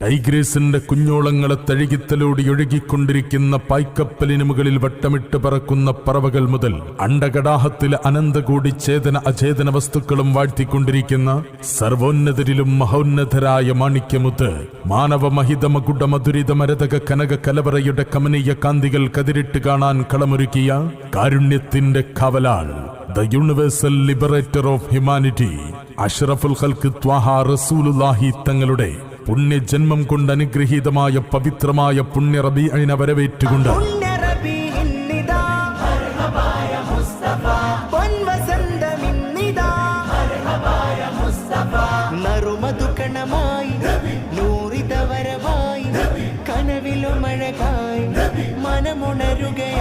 ടൈഗ്രീസിന്റെ കുഞ്ഞോളങ്ങളെ തഴുകിത്തലോടി ഒഴുകിക്കൊണ്ടിരിക്കുന്ന പായ്ക്കപ്പലിന് മുകളിൽ വട്ടമിട്ട് പറക്കുന്ന പറവകൾ മുതൽ അണ്ടകടാഹത്തിലെ അനന്തകൂടി ചേതന അചേതന വസ്തുക്കളും വാഴ്ത്തിക്കൊണ്ടിരിക്കുന്ന സർവോന്നതരിലും മഹോന്നതരായ മാണിക്യമുത്ത് മാനവമഹിതമകുട മധുരിത മരതക കനക കലവറയുടെ കമനീയ കാന്തികൾ കതിരിട്ട് കാണാൻ കളമൊരുക്കിയ കാരുണ്യത്തിന്റെ കാവലാൾ, the universal liberator of humanity, അഷ്റഫുൽ ഖൽഖ് ത്വാഹ റസൂലുള്ളാഹി തങ്ങളുടെ പുണ്യജന്മം കൊണ്ട് അനുഗ്രഹീതമായ പവിത്രമായ പുണ്യ റബീഇനെ വരവേറ്റുകൊണ്ട് കനവിലും അഴകായി മനമുണരുകയായി